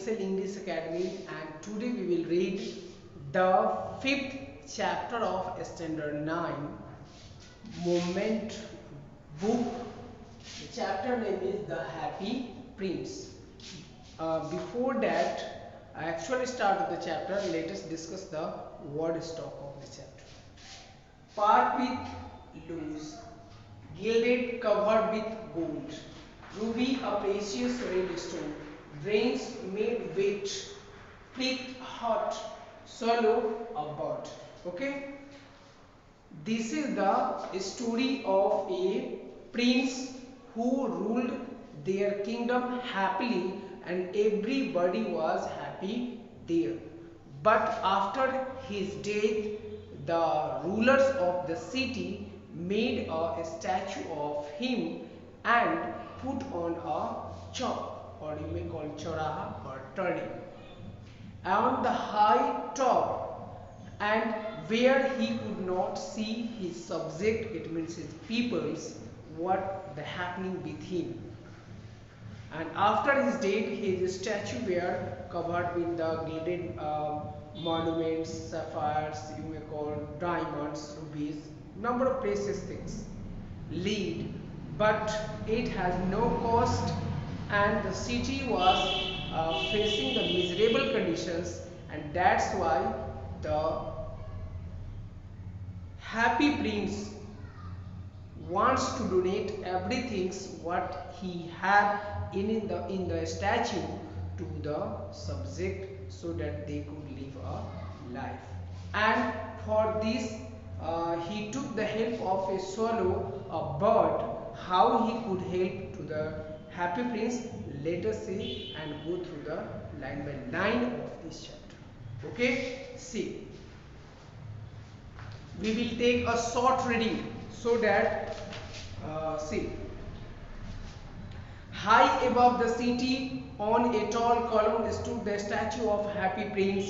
Excel English Academy, and today we will read the 5th chapter of Standard 9 Moment book. The chapter name is The Happy Prince. Before that, I actually started the chapter. Let us discuss the word stock of the chapter. Part with loose, gilded, covered with gold, ruby a precious red stone, brains made wet, pricked hot, swallow a bird. Okay, this is the story of a prince who ruled their kingdom happily, and everybody was happy there. But after his death, the rulers of the city made a statue of him and put on a chop, or you may call it choraha or turning, on the high top, and where he could not see his subject, it means his peoples, what the happening with him. And after his death, his statue were covered with the gilded monuments, sapphires, you may call diamonds, rubies, number of precious things, lead, but it has no cost, and the city was facing the miserable conditions, and that's why the happy prince wants to donate everything what he had in the statue to the subject, so that they could live a life. And for this he took the help of a swallow, a bird. How he could help to the happy prince, let us see and go through the line by line of this chapter. Okay, see, we will take a short reading so that see, high above the city on a tall column stood the statue of happy prince.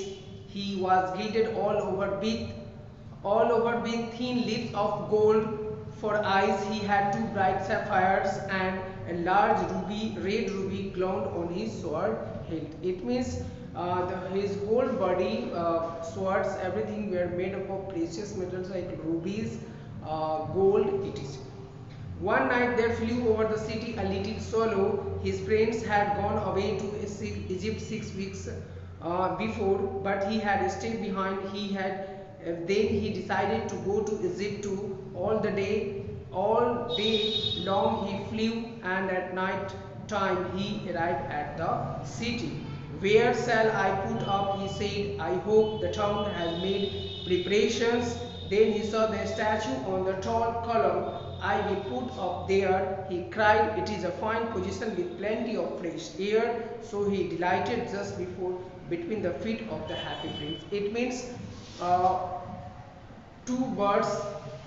He was gilded all over with thin lips of gold. For eyes he had two bright sapphires, and a large red ruby glowed on his sword hilt. It means his whole body, swords, everything were made up of precious metals like rubies, gold, etc. One night there flew over the city a little swallow. His friends had gone away to Egypt 6 weeks before, but he had stayed behind. Then he decided to go to Egypt too. All day long he flew, and at night time he arrived at the city. Where shall I put up? He said. I hope the town has made preparations. Then he saw the statue on the tall column. I will put up there, he cried. It is a fine position with plenty of fresh air. So he delighted just between the feet of the happy prince. It means two birds,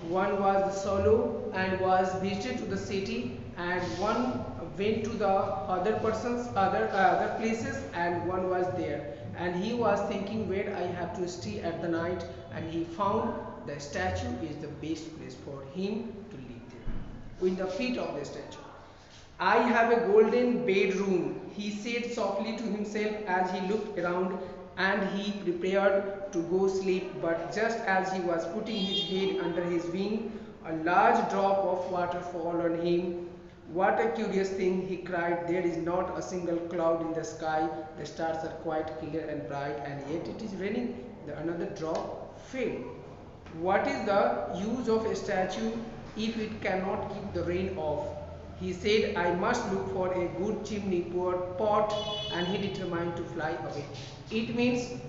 one was the swallow and was visited to the city, and one went to the other places, and one was there, and he was thinking where I have to stay at the night, and he found the statue is the best place for him to live there, in the feet of the statue. I have a golden bedroom, he said softly to himself as he looked around, and he prepared to go sleep. But just as he was putting his head under his wing, a large drop of water fell on him. What a curious thing, he cried. There is not a single cloud in the sky. The stars are quite clear and bright, and yet it is raining. Another drop fell. What is the use of a statue if it cannot keep the rain off? He said, I must look for a good chimney pot, and he determined to fly away. It means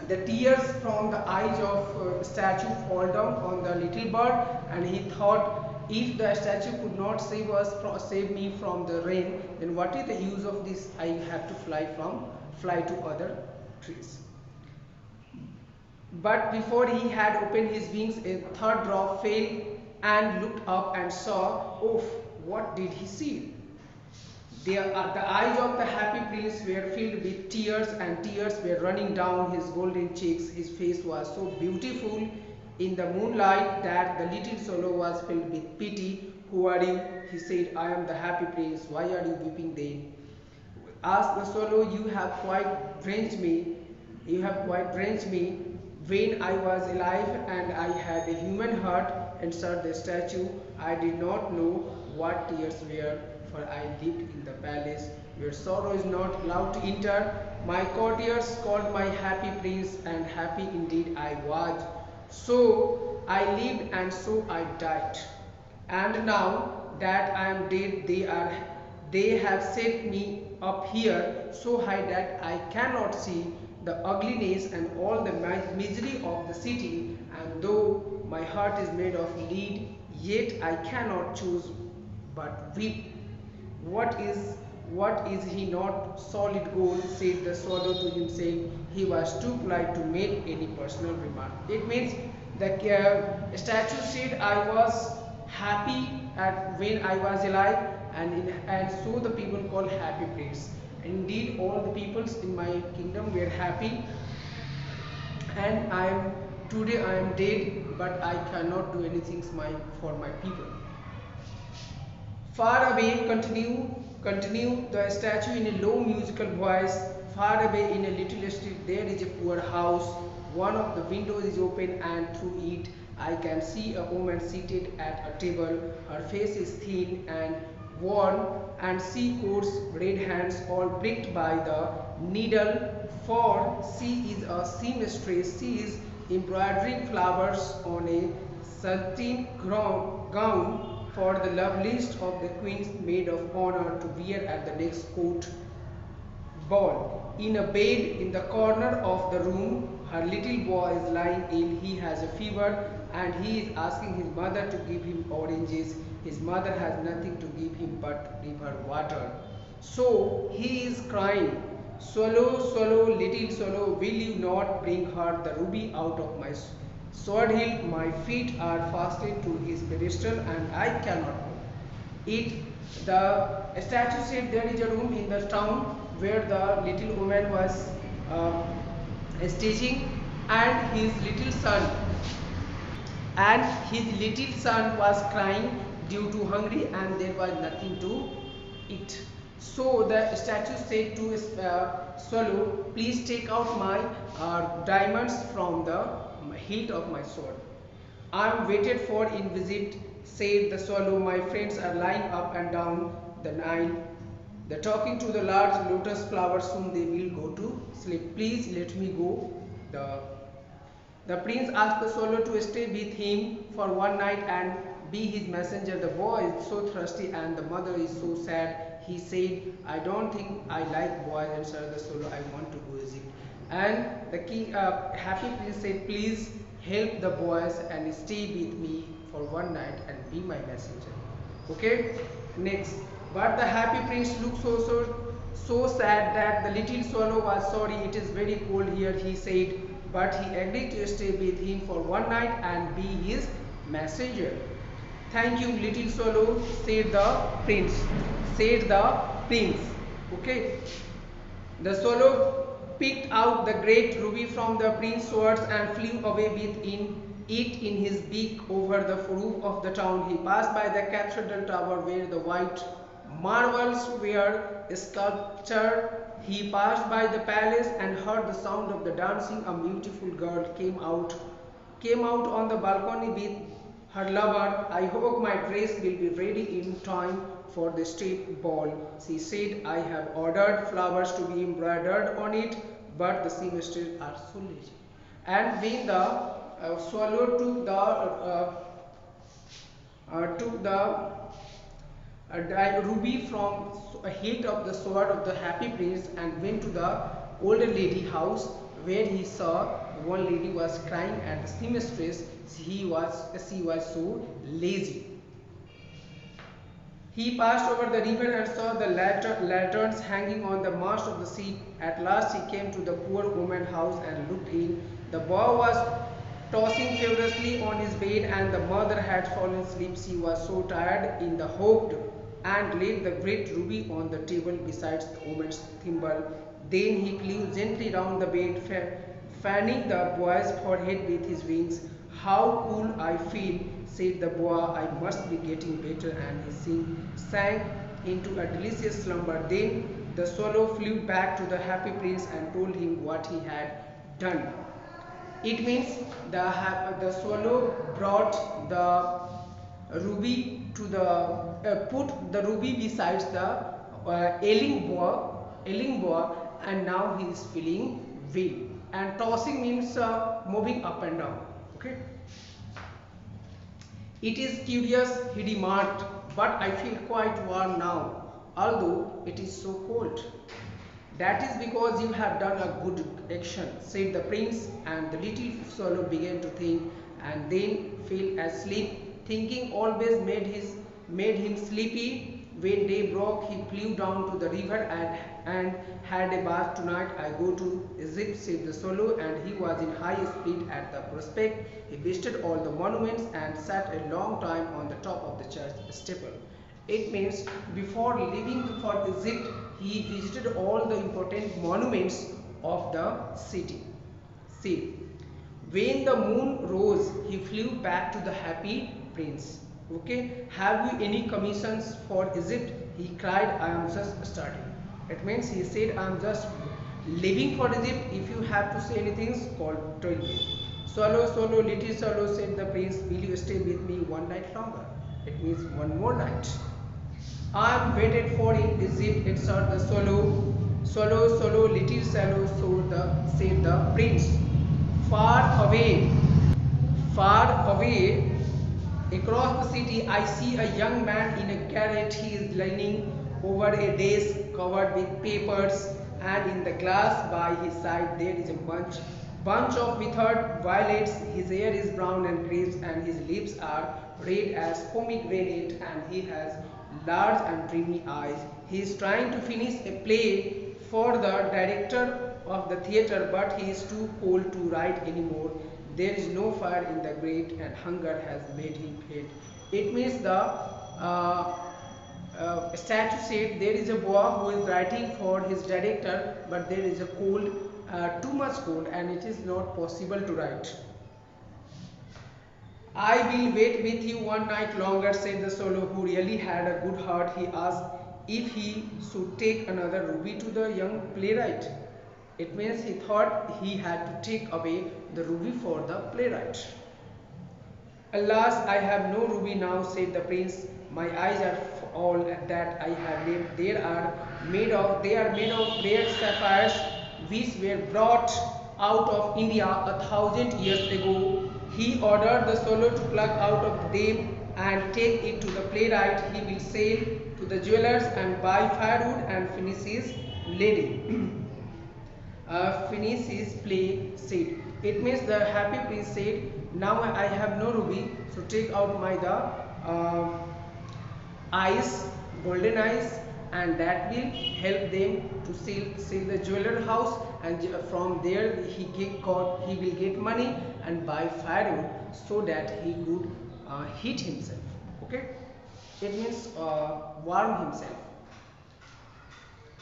the tears from the eyes of statue fall down on the little bird, and he thought, if the statue could not save me from the rain, then what is the use of this? I have to fly to other trees. But before he had opened his wings, a third drop fell, and looked up and saw, oh, what did he see? The eyes of the happy prince were filled with tears, and tears were running down his golden cheeks. His face was so beautiful in the moonlight that the little swallow was filled with pity. Who are you? He said. I am the happy prince. Why are you weeping then? Asked the swallow, you have quite drenched me. You have quite drenched me. When I was alive and I had a human heart, answered the statue, I did not know what tears were, for I lived in the palace where sorrow is not allowed to enter. My courtiers called my happy prince, and happy indeed I was. So I lived and so I died. And now that I am dead, they have set me up here so high that I cannot see the ugliness and all the misery of the city. And though my heart is made of lead, yet I cannot choose but weep. What is he not solid gold, said the swallow to himself. He was too polite to make any personal remark. It means the statue said, I was happy at when I was alive, and so the people call happy place. Indeed, all the peoples in my kingdom were happy, and today I am dead, but I cannot do anything for my people. Far away, continue the statue in a low musical voice. Far away in a little street there is a poor house. One of the windows is open, and through it I can see a woman seated at a table. Her face is thin and worn, and she coats red hands all pricked by the needle, for she is a seamstress. She is embroidering flowers on a satin gown for the loveliest of the queens, maid of honor, to wear at the next court ball. In a bed in the corner of the room, her little boy is lying ill. He has a fever, and he is asking his mother to give him oranges. His mother has nothing to give him but river water. So he is crying, swallow, swallow, little swallow, will you not bring her the ruby out of my sword hilt? My feet are fastened to his pedestal, and I cannot move. The statue said there is a room in the town where the little woman was staging, and his little son was crying due to hungry, and there was nothing to eat. So the statue said to swallow, please take out my diamonds from the hilt of my sword. I am waited for in visit, said the swallow. My friends are lying up and down the Nile. They're talking to the large lotus flowers. Soon they will go to sleep. Please let me go. The prince asked the swallow to stay with him for one night and be his messenger. The boy is so thirsty and the mother is so sad. He said, I don't think I like boys, answered the swallow. I want to go Egypt. And the king, happy prince, said, please help the boys and stay with me for one night and be my messenger. Okay, next. But the happy prince looked so sad that the little swallow was sorry. It is very cold here, he said. But he agreed to stay with him for one night and be his messenger. Thank you, little swallow, said the prince. Okay. The swallow picked out the great ruby from the prince's swords and flew away with it in his beak over the roof of the town. He passed by the cathedral tower where the white marbles were sculptured. He passed by the palace and heard the sound of the dancing. A beautiful girl came out on the balcony with her lover. I hope my dress will be ready in time for the state ball, she said. I have ordered flowers to be embroidered on it, but the seamstresses are so lazy. And when the swallow took the ruby from a hilt of the sword of the happy prince and went to the older lady house, where he saw one lady was crying at the seamstress. She was so lazy. He passed over the river and saw the lanterns hanging on the mast of the ship. At last he came to the poor woman's house and looked in. The boy was tossing furiously on his bed, and the mother had fallen asleep. She was so tired in the hooked, and laid the great ruby on the table beside the woman's thimble. Then he flew gently round the bed, fanning the boy's forehead with his wings. How cool I feel, said the boy. I must be getting better. And he sank into a delicious slumber. Then the swallow flew back to the happy prince and told him what he had done. It means the swallow brought the ruby to the put the ruby besides the ailing boar, and now he is feeling well. And tossing means moving up and down. Okay. It is curious, he remarked, but I feel quite warm now, although it is so cold. That is because you have done a good action, said the prince, and the little swallow began to think, and then fell asleep. Thinking always made him sleepy. When day broke, he flew down to the river and had a bath. Tonight I go to Egypt, said the swallow, and he was in high speed at the prospect. He visited all the monuments and sat a long time on the top of the church steeple. It means before leaving for Egypt, he visited all the important monuments of the city. See, when the moon rose, he flew back to the happy prince. Okay, have you any commissions for Egypt? He cried, I am just starting. It means he said, I am just leaving for Egypt. If you have to say anything, tell me. Swallow, swallow, little swallow, said the prince, will you stay with me one night longer? It means one more night. I am waited for in Egypt, answered the swallow. Swallow, swallow, little swallow, said the prince. Far away, across the city, I see a young man in a garret. He is leaning over a desk covered with papers, and in the glass by his side there is a bunch of withered violets. His hair is brown and crisp, and his lips are red as pomegranate, and he has large and dreamy eyes. He is trying to finish a play for the director of the theatre, but he is too cold to write anymore. There is no fire in the grate, and hunger has made him faint. It means the statue said there is a boy who is writing for his director, but there is a cold, too much cold, and it is not possible to write. I will wait with you one night longer, said the swallow, who really had a good heart. He asked if he should take another ruby to the young playwright. It means he thought he had to take away the ruby for the playwright. Alas, I have no ruby now, said the prince. My eyes are all that I have left. They are made of rare sapphires, which were brought out of India 1,000 years ago. He ordered the swallow to pluck out of them and take it to the playwright. He will sail to the jewelers and buy firewood and finish his finish his play, said. It means the happy prince said, now I have no ruby, so take out my eyes, golden eyes, and that will help them to sell the jeweler house, and from there he will get money and buy firewood so that he could heat himself. Okay, it means warm himself.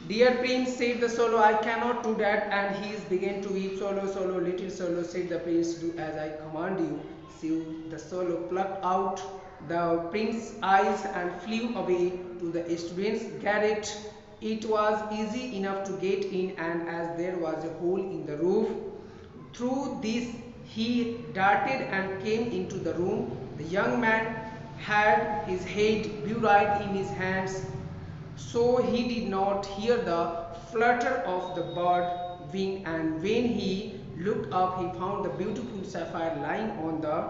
Dear prince, said the swallow, I cannot do that, and he began to weep. Swallow, swallow, little swallow, said the prince, do as I command you. So the swallow plucked out the prince's eyes and flew away to the student's garret. It was easy enough to get in, and as there was a hole in the roof, through this he darted and came into the room. The young man had his head buried in his hands, so he did not hear the flutter of the bird wing, and when he looked up, he found the beautiful sapphire lying on the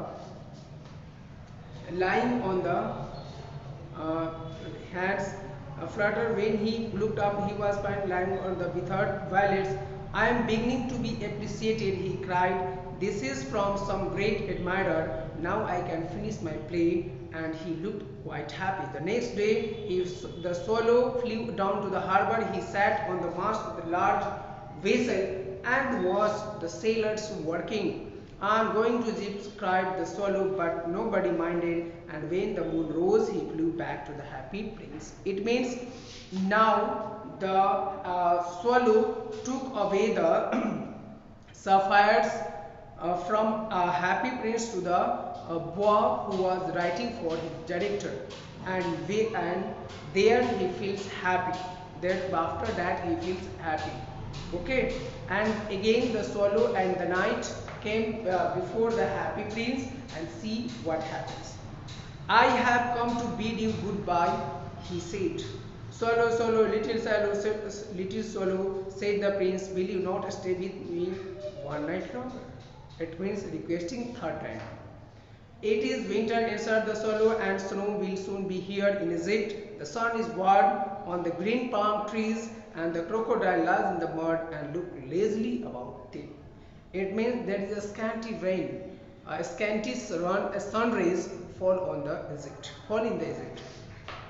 hands flutter. When he looked up, he was found lying on the withered violets. I am beginning to be appreciated, he cried. This is from some great admirer. Now I can finish my play, and he looked quite happy. The next day, the swallow flew down to the harbor. He sat on the mast of the large vessel and watched the sailors working. I am going to Egypt, cried the swallow, but nobody minded, and when the moon rose, he flew back to the happy prince. It means now the swallow took away the sapphires from a happy prince to the boy who was writing for his director, and there he feels happy. Then after that he feels happy. Okay, and again the swallow and the knight came before the happy prince and see what happens. I have come to bid you goodbye, he said. Swallow, swallow, little swallow, said the prince, will you not stay with me one night longer? It means requesting third time. It is winter, answered the swallow, and snow will soon be here in Egypt. The sun is warm on the green palm trees, and the crocodile lies in the mud and look lazily about them. It means there is a scanty rain, a scanty sun rays fall in the Egypt.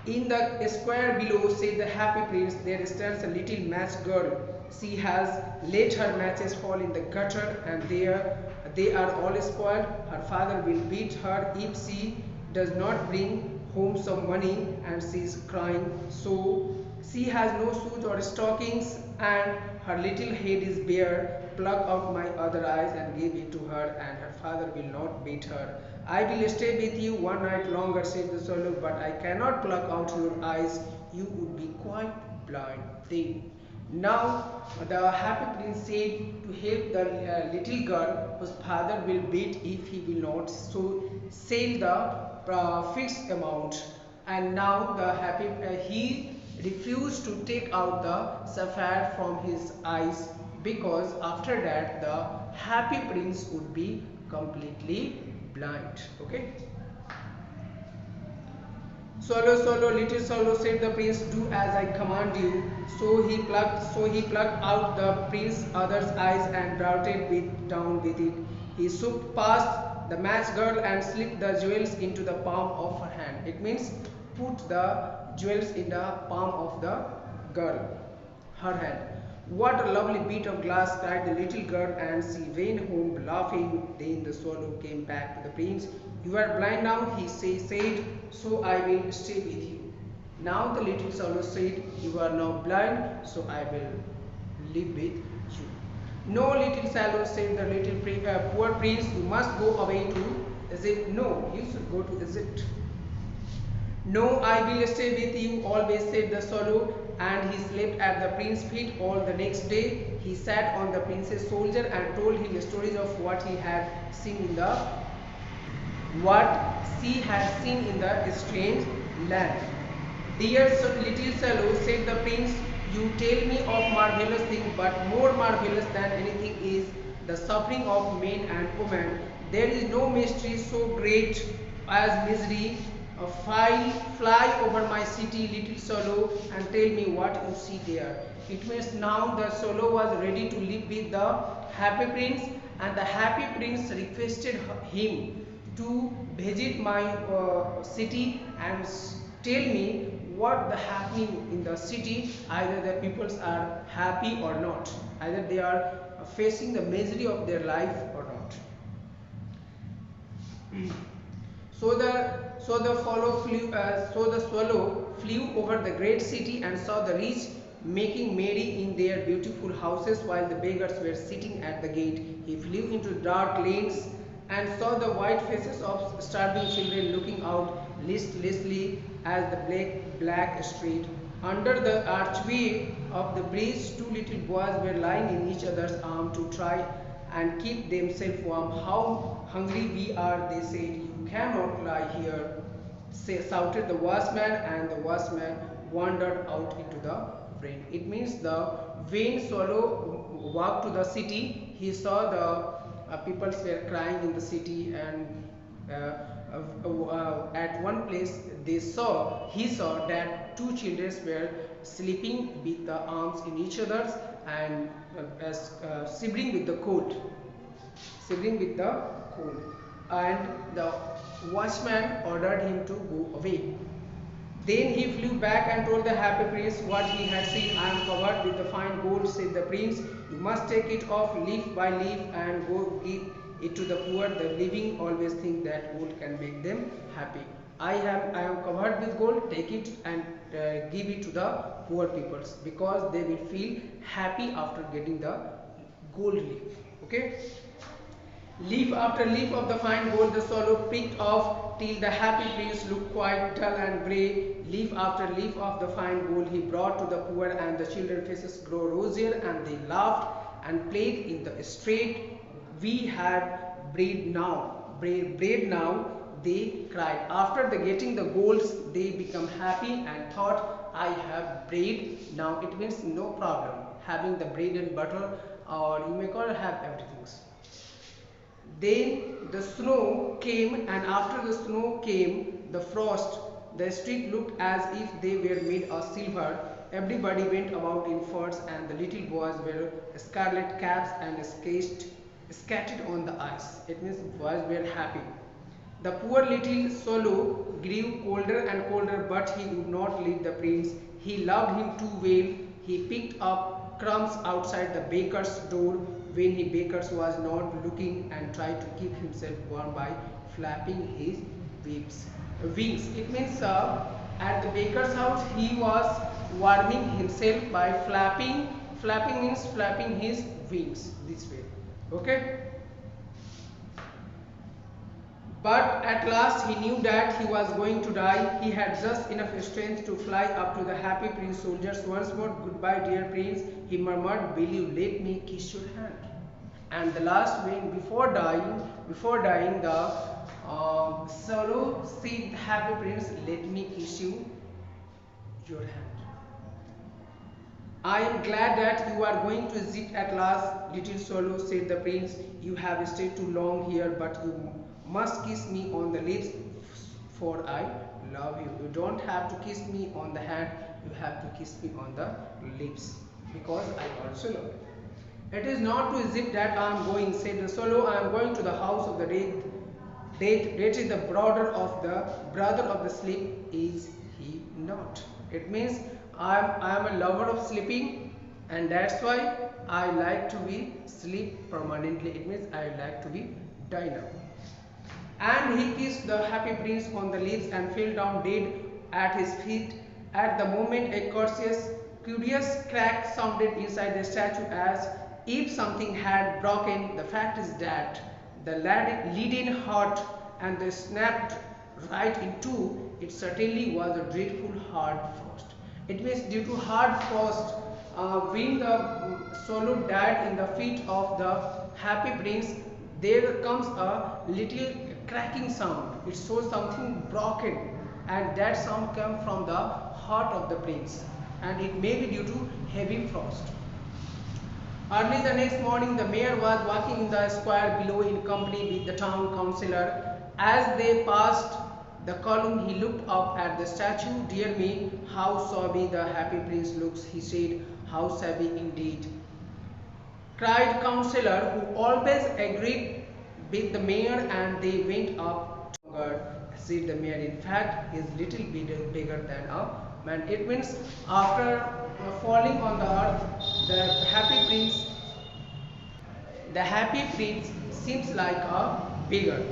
In the square below, said the happy prince, there stands a little match girl. She has let her matches fall in the gutter, and they are all spoiled. Her father will beat her if she does not bring home some money, and she is crying. So she has no shoes or stockings, and her little head is bare. Pluck out my other eyes and give it to her, and her father will not beat her. I will stay with you one night longer, said the swallow, but I cannot pluck out your eyes. You would be quite blind then. Now the happy prince said to help the little girl whose father will beat if he will not so sell the fixed amount. And now the happy he refused to take out the sapphire from his eyes, because after that the happy prince would be completely blind. Okay. Swallow, swallow, little swallow, said the prince, do as I command you. So he plucked out the prince's other's eyes and brought it down with it. He swooped past the match girl and slipped the jewels into the palm of her hand. It means put the jewels in the palm of the girl, her hand. What a lovely bit of glass, cried the little girl, and she ran home laughing. Then the swallow came back to the prince. You are blind now, he said, so I will stay with you. Now the little swallow said, you are now blind, so I will live with you. No, little swallow, said the poor prince, you must go away to Egypt. No, you should go to Egypt. No, I will stay with you always, said the swallow, and he slept at the prince's feet all the next day. He sat on the prince's shoulder and told him stories of what she had seen in the strange land. Dear little swallow, said the prince, you tell me of marvelous things, but more marvelous than anything is the suffering of men and women. There is no mystery so great as misery. Fly over my city, little swallow, and tell me what you see there. It means now the swallow was ready to live with the happy prince, and the happy prince requested him to visit my city and tell me what the happening in the city. Either the peoples are happy or not, either they are facing the misery of their life or not. So the swallow flew over the great city and saw the rich making merry in their beautiful houses while the beggars were sitting at the gate. He flew into dark lanes and saw the white faces of starving children looking out listlessly as the black street. Under the archway of the bridge, two little boys were lying in each other's arms to try and keep themselves warm. How hungry we are, they said. You cannot lie here, shouted the watchman, and the watchman wandered out into the rain. It means the vain swallow walked to the city. He saw the people were crying in the city, and at one place he saw that two children were sleeping with the arms in each other's and shivering with the cold, and the watchman ordered him to go away. Then he flew back and told the happy prince what he had seen. I am covered with the fine gold, said the prince. You must take it off leaf by leaf and go give it to the poor. The living always think that gold can make them happy. I am covered with gold. Take it and give it to the poor peoples, because they will feel happy after getting the gold leaf. Okay. Leaf after leaf of the fine gold the swallow picked off, till the happy prince looked quite dull and grey. Leaf after leaf of the fine gold he brought to the poor, and the children's faces grew rosier, and they laughed and played in the street. We had bread now, they cried. After the getting the golds, they become happy and thought, I have bread now. It means no problem having the bread and butter, or you may call it have everything. Then the snow came, and after the snow came the frost. The street looked as if they were made of silver. Everybody went about in furs, and the little boys were scarlet caps and scattered on the ice. It means boys were happy. The poor little swallow grew colder and colder, but he would not leave the prince. He loved him too well. He picked up crumbs outside the baker's door when the baker was not looking, and tried to keep himself warm by flapping his wings. It means at the baker's house he was warming himself by flapping. Flapping means flapping his wings this way. Okay. But at last he knew that he was going to die. He had just enough strength to fly up to the happy prince soldiers. Once more, goodbye, dear prince, he murmured. Will you let me kiss your hand? And the last when before dying, the swallow said, happy prince, let me kiss your hand. I am glad that you are going to Egypt at last, little swallow, said the prince. You have stayed too long here, but you must kiss me on the lips, for I love you. You don't have to kiss me on the hand, you have to kiss me on the lips, because I also love you. It is not to Egypt that I am going, said the swallow. I am going to the house of the dead. Dead is the brother of the sleep, is he not? It means I am a lover of sleeping, and that's why I like to be sleep permanently. It means I like to be die now. And he kissed the happy prince on the lips and fell down dead at his feet. At the moment, a curious crack sounded inside the statue, as if something had broken. The fact is that the leaden heart and the snapped right in two. It certainly was a dreadful hard frost. It means due to hard frost, when the swallow died in the feet of the happy prince, there comes a little cracking sound. It shows something broken, and that sound comes from the heart of the prince, and it may be due to heavy frost. Early the next morning, the mayor was walking in the square below in company with the town councillor. As they passed the column, he looked up at the statue. Dear me, how shabby the happy prince looks, he said. How shabby indeed, cried councillor, who always agreed with the mayor, and they went up together, said the mayor. In fact, he is little bigger than a man. It means after falling on the earth, the happy prince seems like a beggar.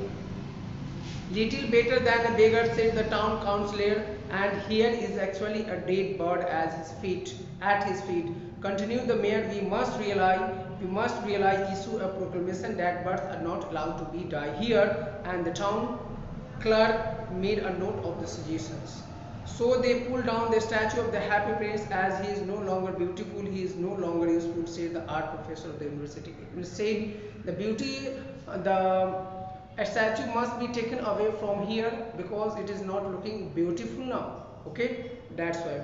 Little better than a beggar, said the town councillor, and here is actually a dead bird at his feet. Continued the mayor, we must issue a proclamation that birds are not allowed to be die here, and the town clerk made a note of the suggestions. So they pulled down the statue of the happy prince, as he is no longer beautiful, he is no longer useful, said the art professor of the university. It will say the beauty, a statue must be taken away from here because it is not looking beautiful now. Okay, that's why.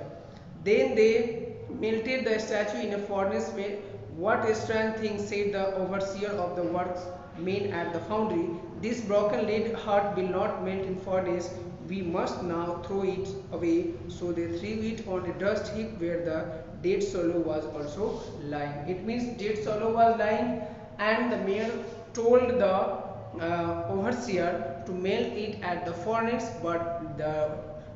Then they melted the statue in a furnace. What a strange thing, said the overseer of the works men at the foundry. This broken lead heart will not melt in furnace. We must now throw it away. So they threw it on a dust heap where the dead swallow was also lying. It means dead swallow was lying, and the mayor told the overseer to melt it at the furnace, but the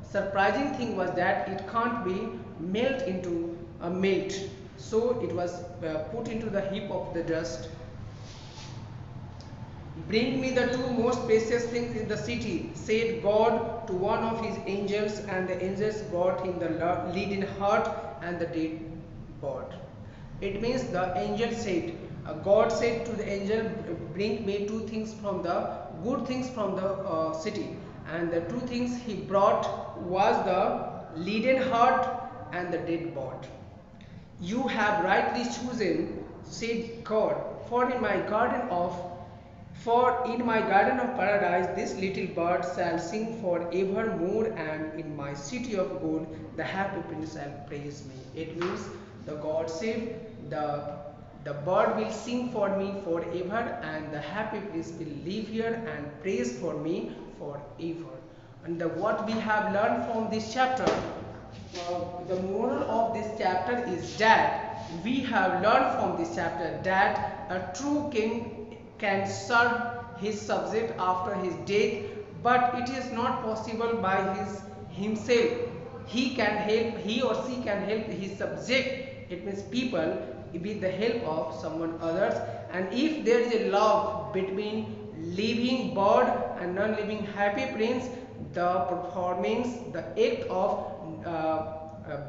surprising thing was that it can't be melt into a melt, so it was put into the heap of the dust. Bring me the two most precious things in the city, said God to one of his angels, and the angels brought him the leaden heart and the dead bird. It means the angel said, God said to the angel, bring me two things from the good things from the city, and the two things he brought was the leaden heart and the dead body. You have rightly chosen, said God, for in my garden of paradise this little bird shall sing for evermore, and in my city of gold the happy prince shall praise me. It means the God said the bird will sing for me forever, and the happy prince will live here and praise for me forever. And what we have learned from this chapter, the moral of this chapter is that we have learned from this chapter that a true king can serve his subject after his death, but it is not possible by himself. He or she can help his subject, it means people, with the help of someone others. And if there is a love between living bird and non-living happy prince, the performance, the act of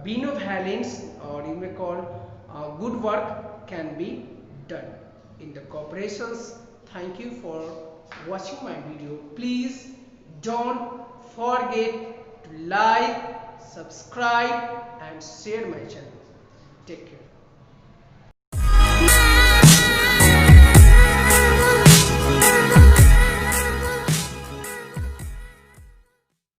benevolence, or you may call good work, can be done in the corporations. Thank you for watching my video. Please don't forget to like, subscribe and share my channel. Take care.